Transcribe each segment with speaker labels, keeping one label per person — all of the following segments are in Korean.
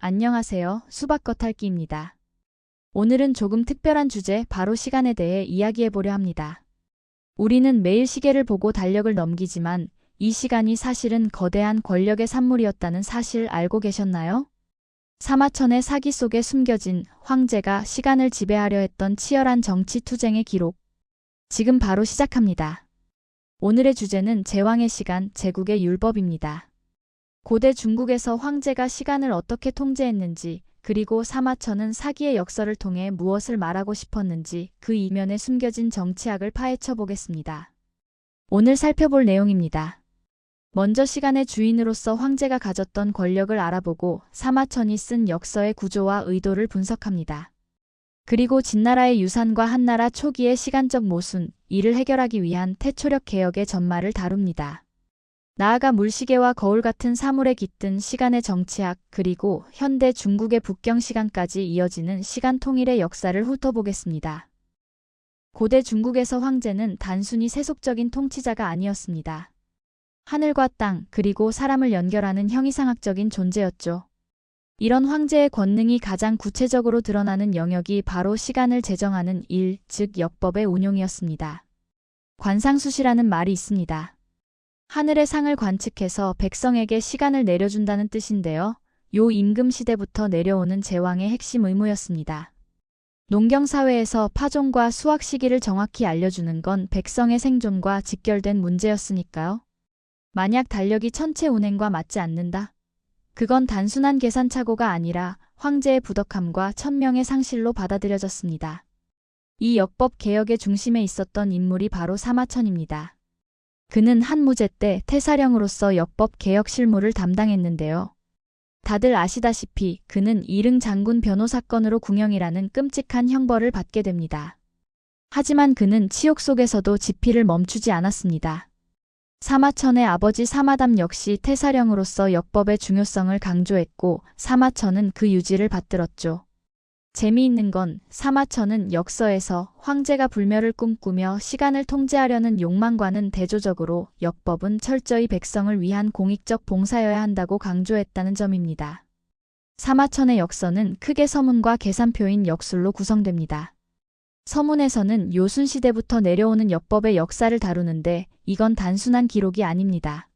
Speaker 1: 안녕하세요. 수박 겉핥기입니다. 오늘은 조금 특별한 주제, 바로 시간에 대해 이야기해보려 합니다. 우리는 매일 시계를 보고 달력을 넘기지만 이 시간이 사실은 거대한 권력의 산물이었다는 사실 알고 계셨나요? 사마천의 사기 속에 숨겨진 황제가 시간을 지배하려 했던 치열한 정치 투쟁의 기록. 지금 바로 시작합니다. 오늘의 주제는 제왕의 시간, 제국의 율법입니다. 고대 중국에서 황제가 시간을 어떻게 통제했는지, 그리고 사마천은 사기의 역설을 통해 무엇을 말하고 싶었는지 그 이면에 숨겨진 정치학을 파헤쳐 보겠습니다. 오늘 살펴볼 내용입니다. 먼저 시간의 주인으로서 황제가 가졌던 권력을 알아보고 사마천이 쓴 역서의 구조와 의도를 분석합니다. 그리고 진나라의 유산과 한나라 초기의 시간적 모순, 이를 해결하기 위한 태초력 개혁의 전말을 다룹니다. 나아가 물시계와 거울 같은 사물에 깃든 시간의 정치학, 그리고 현대 중국의 북경 시간까지 이어지는 시간 통일의 역사를 훑어보겠습니다. 고대 중국에서 황제는 단순히 세속적인 통치자가 아니었습니다. 하늘과 땅, 그리고 사람을 연결하는 형이상학적인 존재였죠. 이런 황제의 권능이 가장 구체적으로 드러나는 영역이 바로 시간을 제정하는 일, 즉 역법의 운용이었습니다. 관상수시라는 말이 있습니다. 하늘의 상을 관측해서 백성에게 시간을 내려준다는 뜻인데요. 요 임금 시대부터 내려오는 제왕의 핵심 의무였습니다. 농경사회에서 파종과 수확 시기를 정확히 알려주는 건 백성의 생존과 직결된 문제였으니까요. 만약 달력이 천체 운행과 맞지 않는다? 그건 단순한 계산착오가 아니라 황제의 부덕함과 천명의 상실로 받아들여졌습니다. 이 역법 개혁의 중심에 있었던 인물이 바로 사마천입니다. 그는 한무제 때 태사령으로서 역법 개혁 실무를 담당했는데요. 다들 아시다시피 그는 이릉 장군 변호 사건으로 궁형이라는 끔찍한 형벌을 받게 됩니다. 하지만 그는 치욕 속에서도 지피를 멈추지 않았습니다. 사마천의 아버지 사마담 역시 태사령으로서 역법의 중요성을 강조했고 사마천은 그 유지를 받들었죠. 재미있는 건 사마천은 역서에서 황제가 불멸을 꿈꾸며 시간을 통제하려는 욕망과는 대조적으로 역법은 철저히 백성을 위한 공익적 봉사여야 한다고 강조했다는 점입니다. 사마천의 역서는 크게 서문과 계산표인 역술로 구성됩니다. 서문에서는 요순시대부터 내려오는 역법의 역사를 다루는데 이건 단순한 기록이 아닙니다.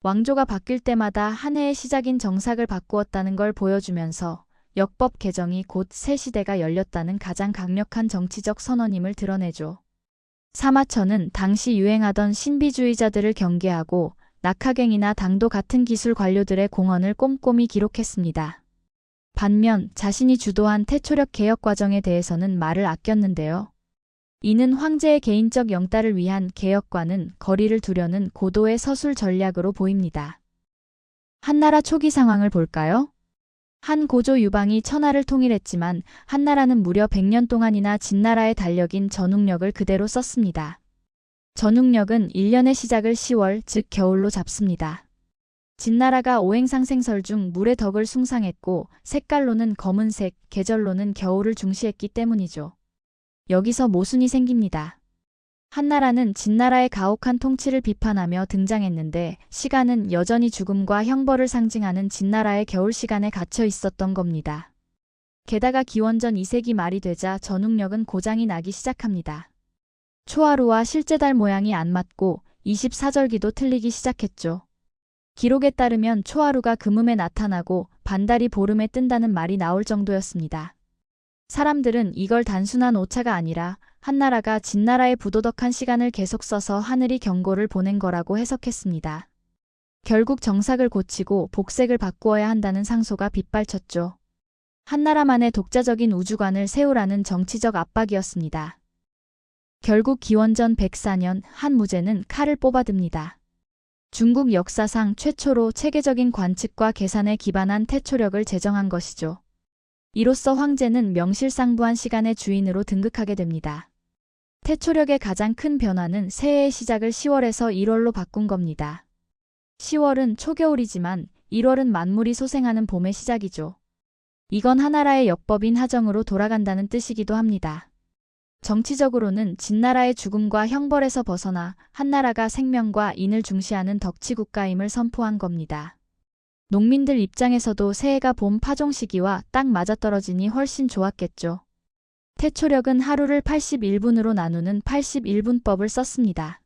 Speaker 1: 왕조가 바뀔 때마다 한 해의 시작인 정삭을 바꾸었다는 걸 보여주면서 역법 개정이 곧 새 시대가 열렸다는 가장 강력한 정치적 선언임을 드러내죠. 사마천은 당시 유행하던 신비주의자들을 경계하고 낙하갱이나 당도 같은 기술 관료들의 공헌을 꼼꼼히 기록했습니다. 반면 자신이 주도한 태초력 개혁 과정에 대해서는 말을 아꼈는데요. 이는 황제의 개인적 영달을 위한 개혁과는 거리를 두려는 고도의 서술 전략으로 보입니다. 한나라 초기 상황을 볼까요? 한 고조 유방이 천하를 통일했지만 한나라는 무려 100년 동안이나 진나라의 달력인 전웅력을 그대로 썼습니다. 전웅력은 1년의 시작을 10월, 즉 겨울로 잡습니다. 진나라가 오행상생설 중 물의 덕을 숭상했고 색깔로는 검은색, 계절로는 겨울을 중시했기 때문이죠. 여기서 모순이 생깁니다. 한나라는 진나라의 가혹한 통치를 비판하며 등장했는데 시간은 여전히 죽음과 형벌을 상징하는 진나라의 겨울 시간에 갇혀 있었던 겁니다. 게다가 기원전 2세기 말이 되자 전웅력은 고장이 나기 시작합니다. 초하루와 실제 달 모양이 안 맞고 24절기도 틀리기 시작했죠. 기록에 따르면 초하루가 금음에 나타나고 반달이 보름에 뜬다는 말이 나올 정도였습니다. 사람들은 이걸 단순한 오차가 아니라 한나라가 진나라의 부도덕한 시간을 계속 써서 하늘이 경고를 보낸 거라고 해석했습니다. 결국 정삭을 고치고 복색을 바꾸어야 한다는 상소가 빗발쳤죠. 한나라만의 독자적인 우주관을 세우라는 정치적 압박이었습니다. 결국 기원전 104년 한무제는 칼을 뽑아듭니다. 중국 역사상 최초로 체계적인 관측과 계산에 기반한 태초력을 제정한 것이죠. 이로써 황제는 명실상부한 시간의 주인으로 등극하게 됩니다. 태초력의 가장 큰 변화는 새해의 시작을 10월에서 1월로 바꾼 겁니다. 10월은 초겨울이지만 1월은 만물이 소생하는 봄의 시작이죠. 이건 하나라의 역법인 하정으로 돌아간다는 뜻이기도 합니다. 정치적으로는 진나라의 죽음과 형벌에서 벗어나 한나라가 생명과 인을 중시하는 덕치국가임을 선포한 겁니다. 농민들 입장에서도 새해가 봄 파종 시기와 딱 맞아떨어지니 훨씬 좋았겠죠. 태초력은 하루를 81분으로 나누는 81분법을 썼습니다.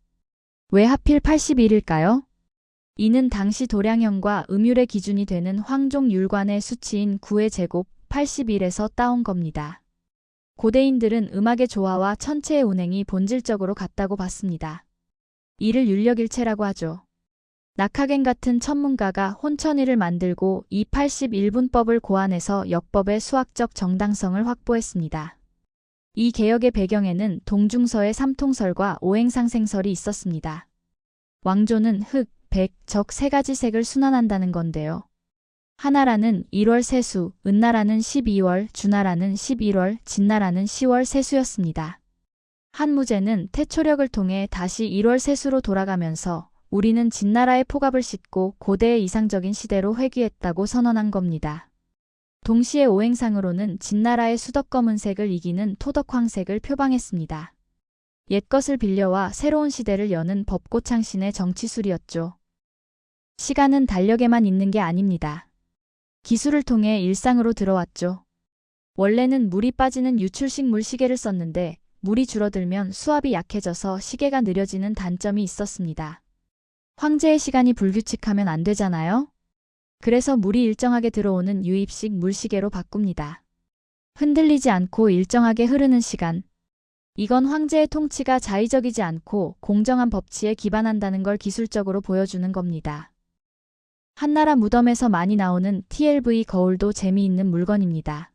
Speaker 1: 왜 하필 81일까요? 이는 당시 도량형과 음율의 기준이 되는 황종율관의 수치인 9의 제곱 81에서 따온 겁니다. 고대인들은 음악의 조화와 천체의 운행이 본질적으로 같다고 봤습니다. 이를 율력일체라고 하죠. 낙하겐 같은 천문가가 혼천일을 만들고 이 81분법을 고안해서 역법의 수학적 정당성을 확보했습니다. 이 개혁의 배경에는 동중서의 삼통설과 오행상생설이 있었습니다. 왕조는 흑, 백, 적 세 가지 색을 순환한다는 건데요. 하나라는 1월 세수, 은나라는 12월, 주나라는 11월, 진나라는 10월 세수였습니다. 한무제는 태초력을 통해 다시 1월 세수로 돌아가면서 우리는 진나라의 포갑을 싣고 고대의 이상적인 시대로 회귀했다고 선언한 겁니다. 동시에 오행상으로는 진나라의 수덕검은색을 이기는 토덕황색을 표방했습니다. 옛것을 빌려와 새로운 시대를 여는 법고창신의 정치술이었죠. 시간은 달력에만 있는 게 아닙니다. 기술을 통해 일상으로 들어왔죠. 원래는 물이 빠지는 유출식 물시계를 썼는데 물이 줄어들면 수압이 약해져서 시계가 느려지는 단점이 있었습니다. 황제의 시간이 불규칙하면 안 되잖아요? 그래서 물이 일정하게 들어오는 유입식 물시계로 바꿉니다. 흔들리지 않고 일정하게 흐르는 시간. 이건 황제의 통치가 자의적이지 않고 공정한 법치에 기반한다는 걸 기술적으로 보여주는 겁니다. 한나라 무덤에서 많이 나오는 TLV 거울도 재미있는 물건입니다.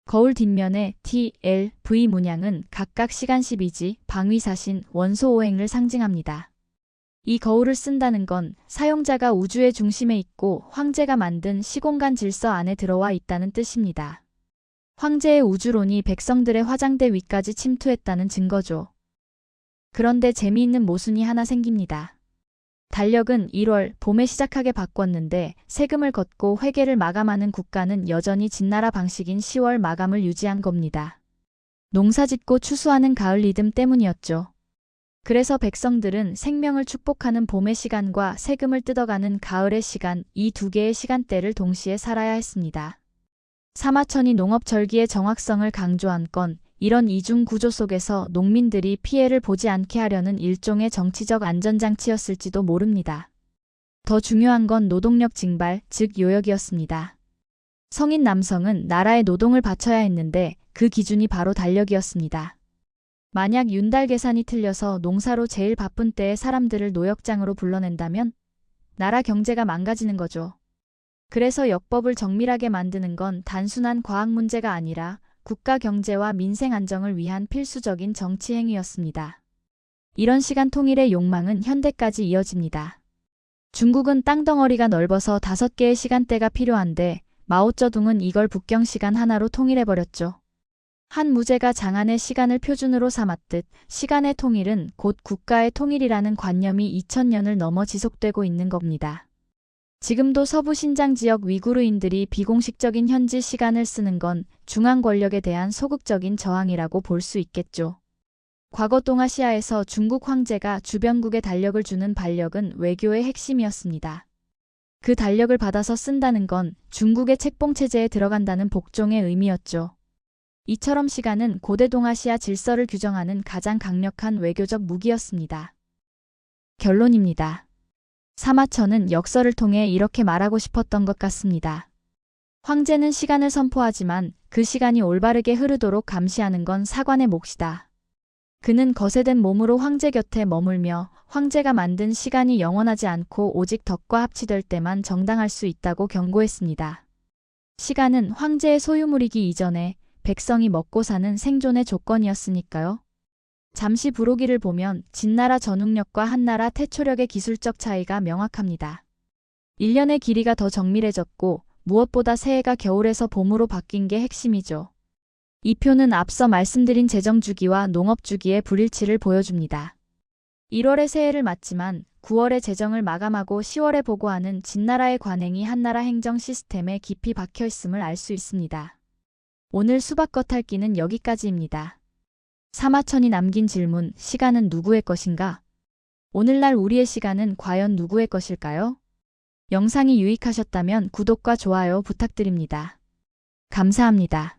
Speaker 1: 거울 뒷면에 T, L, V 문양은 각각 시간 12지, 방위사신, 원소오행을 상징합니다. 이 거울을 쓴다는 건 사용자가 우주의 중심에 있고 황제가 만든 시공간 질서 안에 들어와 있다는 뜻입니다. 황제의 우주론이 백성들의 화장대 위까지 침투했다는 증거죠. 그런데 재미있는 모순이 하나 생깁니다. 달력은 1월 봄에 시작하게 바꿨는데 세금을 걷고 회계를 마감하는 국가는 여전히 진나라 방식인 10월 마감을 유지한 겁니다. 농사짓고 추수하는 가을 리듬 때문이었죠. 그래서 백성들은 생명을 축복하는 봄의 시간과 세금을 뜯어가는 가을의 시간, 이 두 개의 시간대를 동시에 살아야 했습니다. 사마천이 농업절기의 정확성을 강조한 건 이런 이중 구조 속에서 농민들이 피해를 보지 않게 하려는 일종의 정치적 안전장치였을지도 모릅니다. 더 중요한 건 노동력 징발, 즉 요역이었습니다. 성인 남성은 나라에 노동을 바쳐야 했는데 그 기준이 바로 달력이었습니다. 만약 윤달 계산이 틀려서 농사로 제일 바쁜 때에 사람들을 노역장으로 불러낸다면 나라 경제가 망가지는 거죠. 그래서 역법을 정밀하게 만드는 건 단순한 과학 문제가 아니라 국가 경제와 민생 안정을 위한 필수적인 정치 행위였습니다. 이런 시간 통일의 욕망은 현대까지 이어집니다. 중국은 땅덩어리가 넓어서 5개의 시간대가 필요한데 마오쩌둥은 이걸 북경 시간 하나로 통일해버렸죠. 한 무제가 장안의 시간을 표준으로 삼았듯 시간의 통일은 곧 국가의 통일이라는 관념이 2000년을 넘어 지속되고 있는 겁니다. 지금도 서부 신장 지역 위구르인들이 비공식적인 현지 시간을 쓰는 건 중앙 권력에 대한 소극적인 저항이라고 볼 수 있겠죠. 과거 동아시아에서 중국 황제가 주변국에 달력을 주는 반력은 외교의 핵심이었습니다. 그 달력을 받아서 쓴다는 건 중국의 책봉 체제에 들어간다는 복종의 의미였죠. 이처럼 시간은 고대 동아시아 질서를 규정하는 가장 강력한 외교적 무기였습니다. 결론입니다. 사마천은 역설을 통해 이렇게 말하고 싶었던 것 같습니다. 황제는 시간을 선포하지만 그 시간이 올바르게 흐르도록 감시하는 건 사관의 몫이다. 그는 거세된 몸으로 황제 곁에 머물며 황제가 만든 시간이 영원하지 않고 오직 덕과 합치될 때만 정당할 수 있다고 경고했습니다. 시간은 황제의 소유물이기 이전에 백성이 먹고 사는 생존의 조건이었으니까요. 잠시 부록이를 보면 진나라 전웅력과 한나라 태초력의 기술적 차이가 명확합니다. 1년의 길이가 더 정밀해졌고 무엇보다 새해가 겨울에서 봄으로 바뀐 게 핵심이죠. 이 표는 앞서 말씀드린 재정주기와 농업주기의 불일치를 보여줍니다. 1월에 새해를 맞지만 9월에 재정을 마감하고 10월에 보고하는 진나라의 관행이 한나라 행정 시스템에 깊이 박혀 있음을 알 수 있습니다. 오늘 수박 겉핥기는 여기까지입니다. 사마천이 남긴 질문, 시간은 누구의 것인가? 오늘날 우리의 시간은 과연 누구의 것일까요? 영상이 유익하셨다면 구독과 좋아요 부탁드립니다. 감사합니다.